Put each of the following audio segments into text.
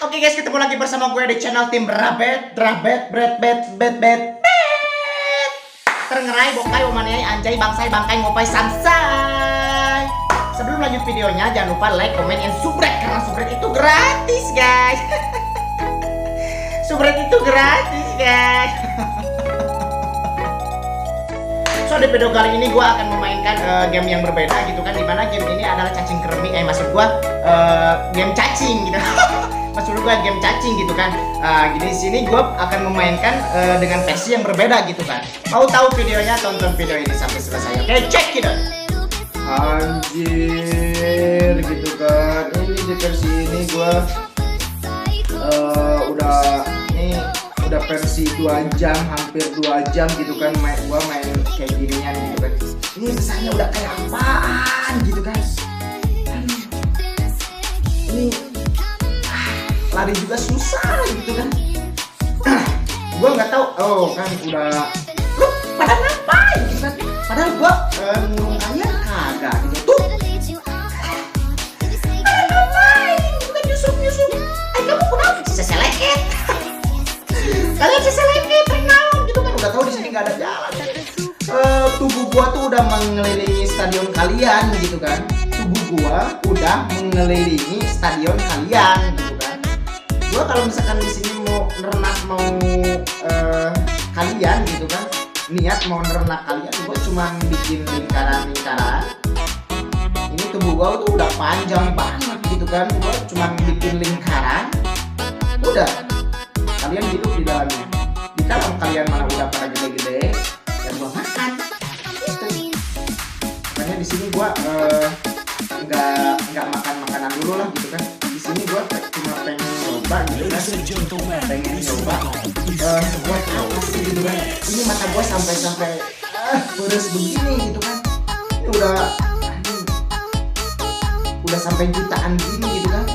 Oke guys, ketemu lagi bersama gue di channel tim Rabet. Terengerai, bokai, omaniai, anjay, bangsai, bangkai, ngopai, samsai. Sebelum lanjut videonya, jangan lupa like, comment, and subscribe. Karena subscribe itu gratis guys. Subscribe itu gratis guys. So di video kali ini gue akan memainkan game yang berbeda gitu kan, dimana game ini adalah cacing kremi, maksud gue game cacing gitu. Maksud gue game cacing gitu kan. Jadi di sini gue akan memainkan dengan versi yang berbeda gitu kan. Mau tahu videonya, tonton video ini sampai selesai. Oke, check it out. Anjir gitu kan. Ini di versi ini gue udah versi 2 jam, hampir 2 jam gitu kan, gua main kayak ginian gitu kan. Ini besarnya udah kayak apaan gitu kan. Ini lari juga susah gitu kan. Gua nggak tahu, oh kan udah lu pada ngapain gitu kan. Padahal gua ngurungannya kagak gitu tuh. Pada ngapain gitu kan, nyusup. Kamu kenapa bisa seleket? Kalian seselengket renang gitu kan, udah tahu di sini nggak ada jalan. Tubuh gua tuh udah mengelilingi stadion kalian gitu kan. Tubuh gua udah mengelilingi stadion kalian gitu kan. Gua kalau misalkan di sini mau nerenak kalian gitu kan, niat mau nerenak kalian, gua cuma bikin lingkaran. Ini tubuh gua tuh udah panjang banget gitu kan. Gua cuma bikin lingkaran, udah. Kalian hidup di dalamnya. Di dalam kalian mana udah pada gede-gede dan gua makan. Gitu. Makanya di sini gua nggak makan makanan dulu lah gitu kan. Di sini gua cuma pengen coba gitu kan. Pengen coba. Buat apa sih gitu kan. Ini mata gua sampai beres begini gitu kan. Ini udah sampai jutaan gini gitu kan.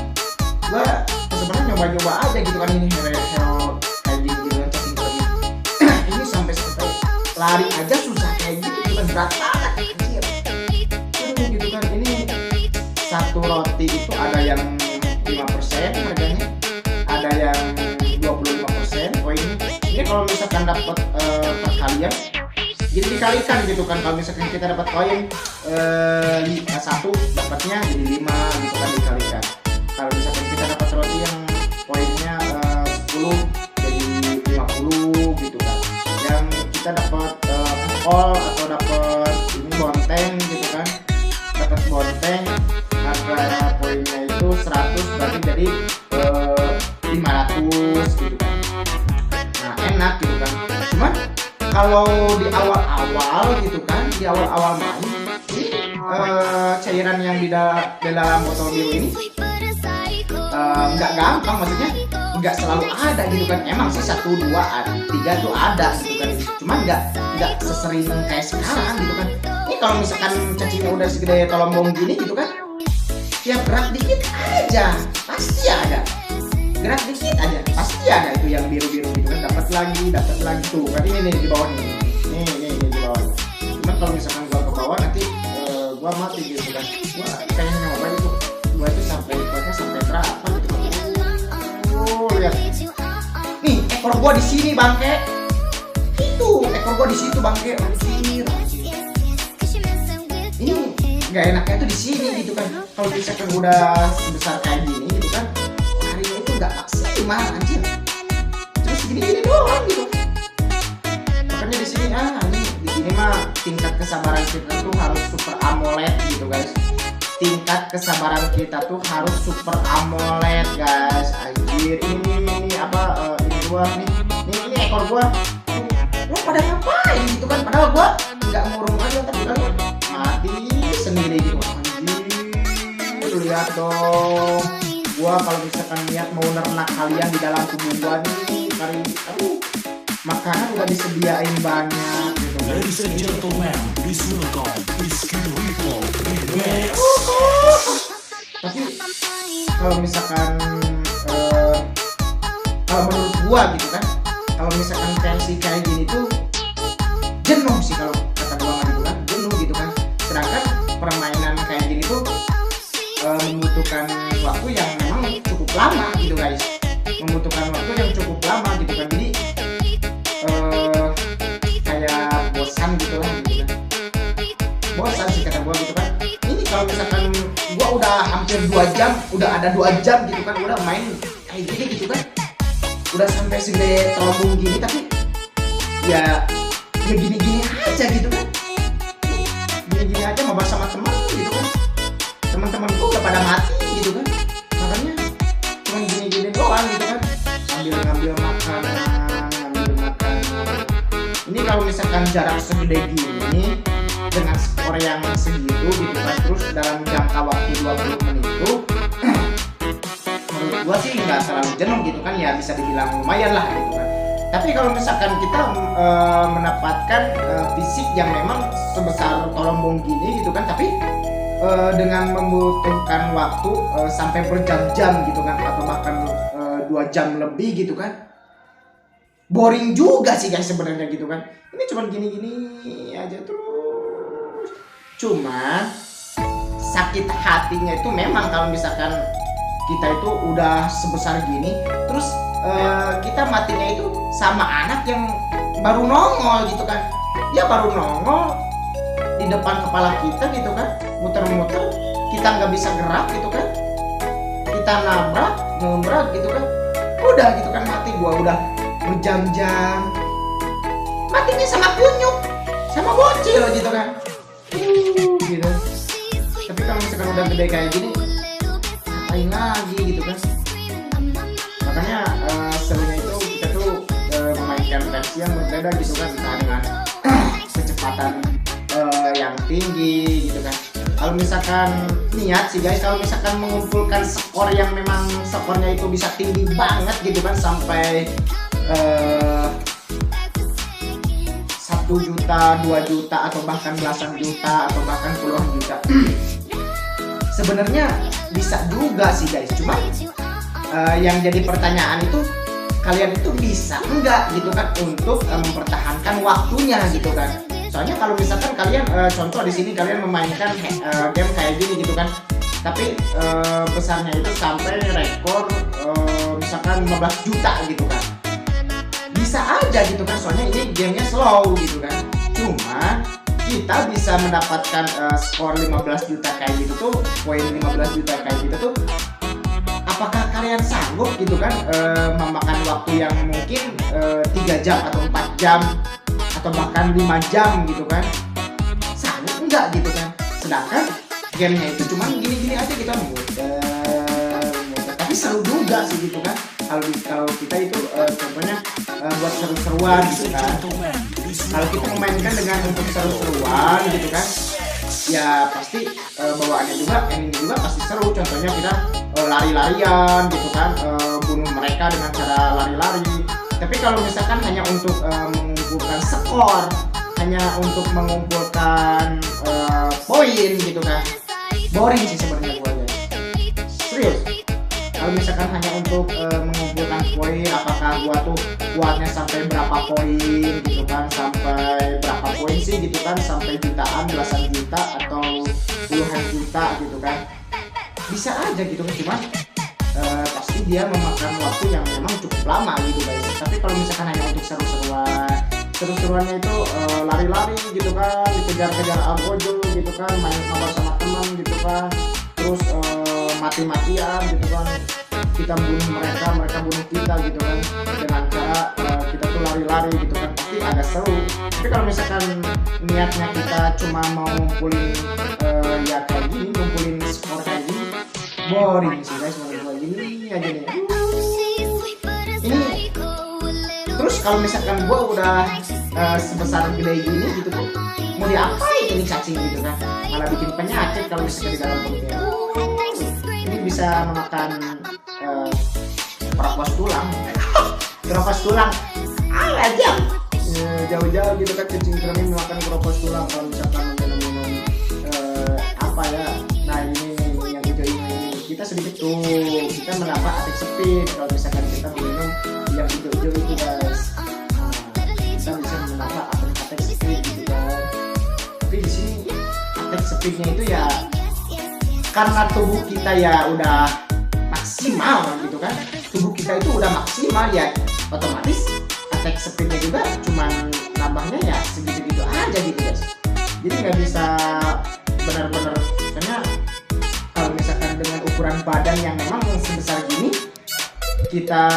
Gua sebenarnya nyoba aja gitu kan, ini hero kayak gitu kan, cacing kremi. Ini sampai lari aja susah kayak gitu kan, berat banget anjir. Gitu kan, ini satu roti itu ada yang 5% harganya, ada yang 25% poinnya. Ini kalau misalkan dapat perkalian, jadi dikalikan gitu kan. Kalau misalkan kita dapat poin 1, dapatnya jadi 5 gitu kan, dikalikan. Kalau misalkan kita dapat roti yang poinnya 10 jadi 50 gitu kan. Yang kita dapat kol atau dapat ini bonteng gitu kan. Dapat bonteng harga poinnya itu 100, berarti jadi 500 gitu kan. Nah, enak gitu kan. Cuman kalau di awal-awal gitu kan, di awal-awal main ini cairan yang di dalam botol biru ini nggak gampang, maksudnya nggak selalu ada gitu kan. Emang sih 1, 2, 3 tuh ada gitu kan, cuman nggak sesering kayak sekarang gitu kan. Ini kalau misalkan cacingnya udah segede tolombong gini gitu kan, ya gerak dikit aja pasti ada, gerak dikit aja pasti ada itu yang biru-biru gitu kan. Dapat lagi tuh kan, ini nih di bawah nih di bawah. Cuman kalau misalkan gua ke bawah nanti gua mati gitu kan. Gua pengen nyoba itu, gua itu sampai berapa gitu. Lihat. Nih, ekor gua di sini bangke. Itu, ekor gua di situ bangke. Anjir. Ini enggak enaknya tuh di sini gitu kan. Kalau misalkan udah sebesar kayak gini gitu kan, larinya itu enggak maksimal anjir. Terus gini-gini doang gitu. Makanya di sini di sini mah tingkat kesabaran kita tuh harus super AMOLED gitu guys. Tingkat kesabaran kita tuh harus super AMOLED guys. Anjir, ini apa ini gua nih. Ini ekor gua. Lu pada ngapain gitu kan? Padahal gua nggak ngurung aja, tapi kan mati sendiri gitu. Anjir, lu lihat dong. Gua kalau misalkan niat mau nernak kalian di dalam tubuh gua nih, makanan udah disediain banyak gitu. Ladies and gentlemen, please welcome Rizky Rico Remix. Tapi kalau misalkan kalau menurut gua gitu kan, kalau misalkan versi kayak gini tuh jenuh sih, kalau kata gua gitu kan, jenuh gitu kan. Sedangkan permainan kayak gini tuh membutuhkan waktu yang memang cukup lama gitu guys. jam, udah ada 2 jam gitu kan, udah main kayak gini gitu kan, udah sampai segede telombong gini, tapi ya gini-gini aja gitu kan, gini-gini aja mabar sama teman gitu kan, teman-temanku udah pada mati gitu kan, makanya cuma gini-gini doang gitu kan, sambil ngambil makanan. Ini kalau misalkan jarak segede gini dengan skor yang segitu gitu kan, terus dalam jangka waktu 20 menit itu menurut gua sih nggak terlalu jenuh gitu kan, ya bisa dibilang lumayan lah gitu kan. Tapi kalau misalkan kita mendapatkan fisik yang memang sebesar telombong gini gitu kan, tapi dengan membutuhkan waktu sampai berjam-jam gitu kan, atau bahkan 2 jam lebih gitu kan, boring juga sih guys sebenarnya gitu kan. Ini cuma gini-gini aja terus. Cuma sakit hatinya itu memang kalau misalkan kita itu udah sebesar gini, terus kita matinya itu sama anak yang baru nongol gitu kan. Ya baru nongol di depan kepala kita gitu kan, muter-muter, kita nggak bisa gerak gitu kan, kita nabrak gitu kan, udah gitu kan mati. Gua udah berjam-jam matinya sama kunyuk, sama bocil gitu kan, gitu. Tapi kalau misalkan udah gede kayak gini, ngapain lagi gitu kan. Makanya serunya itu kita tuh memainkan versi yang berbeda gitu kan, entah dengan kecepatan yang tinggi gitu kan. Kalau misalkan niat sih guys, kalau misalkan mengumpulkan skor yang memang skornya itu bisa tinggi banget gitu kan, sampai 1 juta, 2 juta, atau bahkan belasan juta, atau bahkan puluhan juta. Sebenarnya bisa juga sih guys, cuma yang jadi pertanyaan itu, kalian itu bisa enggak gitu kan untuk mempertahankan waktunya gitu kan. Soalnya kalau misalkan kalian contoh di sini kalian memainkan game kayak gini gitu kan, tapi besarnya itu sampai rekor misalkan 15 juta gitu kan, bisa aja gitu kan, soalnya ini gamenya slow gitu kan. Cuma kita bisa mendapatkan skor 15 juta kayak gitu tuh, poin 15 juta kayak gitu tuh, apakah kalian sanggup gitu kan memakan waktu yang mungkin 3 jam atau 4 jam atau bahkan 5 jam gitu kan? Sanggup enggak gitu kan? Sedangkan gamenya itu cuma gini-gini aja kita muter, tapi seru juga sih gitu kan. Kalau kita itu contohnya buat seru-seruan gitu kan. Kalau kita memainkan dengan untuk seru-seruan gitu kan, ya pasti bawaannya juga, endingnya juga pasti seru. Contohnya kita lari-larian gitu kan, bunuh mereka dengan cara lari-lari. Tapi kalau misalkan hanya untuk mengumpulkan skor, hanya untuk mengumpulkan poin gitu kan, boring sih sebenarnya gue ya. Serius. Kalau misalkan hanya untuk mengumpulkan poin, apakah gua tuh kuatnya sampai berapa poin gitu kan, sampai berapa poin sih gitu kan, sampai jutaan, belasan juta, atau puluhan juta gitu kan, bisa aja gitu kan. Cuman pasti dia memakan waktu yang memang cukup lama gitu guys. Tapi kalau misalkan hanya untuk seru-seruannya itu lari-lari gitu kan, dikejar-kejar algojo gitu kan, main mabar sama teman gitu kan, terus mati-matian gitu kan, kita bunuh mereka, mereka bunuh kita gitu kan, dengan cara kita tuh lari-lari gitu kan, pasti agak seru. Tapi kalau misalkan niatnya kita cuma mau ngumpulin ya kayak gini, ngumpulin skor kayak gini, boring sih guys menurut gue. Gini aja nih. Ini terus kalau misalkan gue udah sebesar gede gini gitu tuh, mau diapain ini cacing gitu kan, malah bikin penyakit kalau misalkan di dalam perutnya. Ini bisa memakan keropos tulang aja jauh-jauh gitu kan. Cacing kremi memakan keropos tulang kalau misalkan minum apa ya. Nah ini yang hijau ini kita sedikit tuh, kita menambah attack speed kalau misalkan kita minum yang hijau-hijau itu guys. Kita bisa menambah attack speed gitu kan. Tapi di sini attack speednya itu ya karena tubuh kita ya udah maksimal gitu kan, tubuh kita itu udah maksimal ya, otomatis attack speednya juga cuman nambahnya ya segitu-gitu aja gitu guys. Jadi nggak bisa benar-benar, karena kalau misalkan dengan ukuran badan dan yang memang sebesar gini kita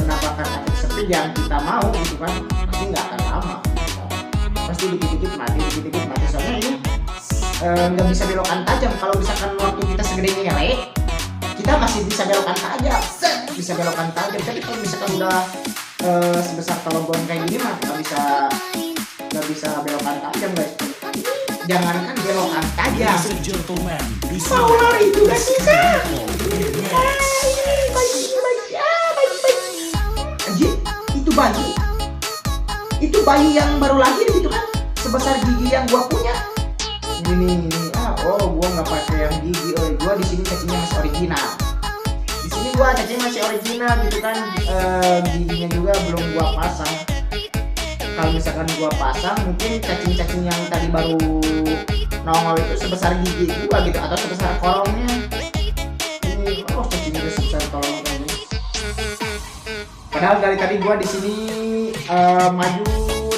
menambahkan air seperti yang kita mau gitu kan, pasti nggak akan lama, pasti dikit-dikit mati soalnya ini nggak bisa belokan tajam. Kalau misalkan waktu kita segede nyele kita masih bisa belokan tajam, bisa belokan tajam. Tapi kalau misalkan udah sebesar telogon kayak gini mah nggak bisa belokan tajam guys. Jangankan belokan tajam, Ladies and gentlemen, please mau lari juga susah. Anjir, itu bayi yang baru lahir gitu kan, sebesar gigi yang gua punya. Ini gua nggak pakai yang gigi, gua di sini cacingnya masih original. Di sini gua cacing masih original gitu kan, giginya juga belum gua pasang. Kalau misalkan gua pasang, mungkin cacing-cacing yang tadi baru nongol itu sebesar gigi gua gitu, atau sebesar korongnya. Ini cacingnya udah sebesar korong kayak gini. Padahal dari tadi gua di sini maju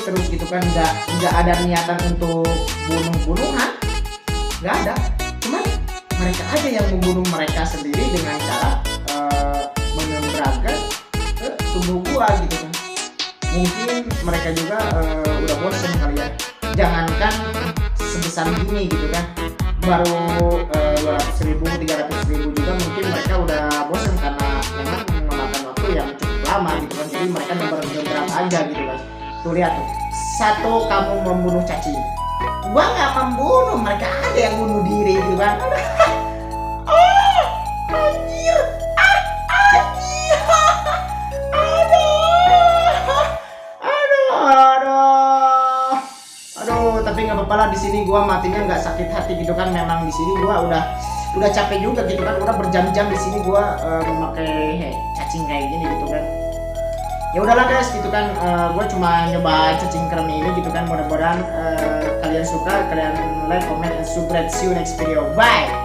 terus gitu kan, nggak ada niatan untuk bunuh-bunuhan, nggak ada. Cuman mereka aja yang membunuh mereka sendiri dengan cara menembrakkan ke tubuh gua gitu kan. Mungkin mereka juga udah bosan kali ya. Jangankan sebesar gini gitu kan, baru 200.000, 300.000 juga mungkin mereka udah bosan karena memang memakan waktu yang cukup lama gitu kan. Jadi mereka nyebrang aja gitu kan. Tuh lihat tuh, satu kamu membunuh cacing, gua nggak membunuh, mereka aja yang bunuh diri gitu kan. Anjir, anjir, aduh, tapi nggak apa-apa lah, di sini gua matinya nggak sakit hati gitu kan. Memang di sini gua udah capek juga gitu kan, udah berjam-jam di sini gua memakai cacing kayak gini gitu kan. Ya udahlah guys gitu kan, gue cuma nyoba cacing krem ini gitu kan. Mudah-mudahan kalian suka, kalian like, comment, and subscribe. See you next video, bye.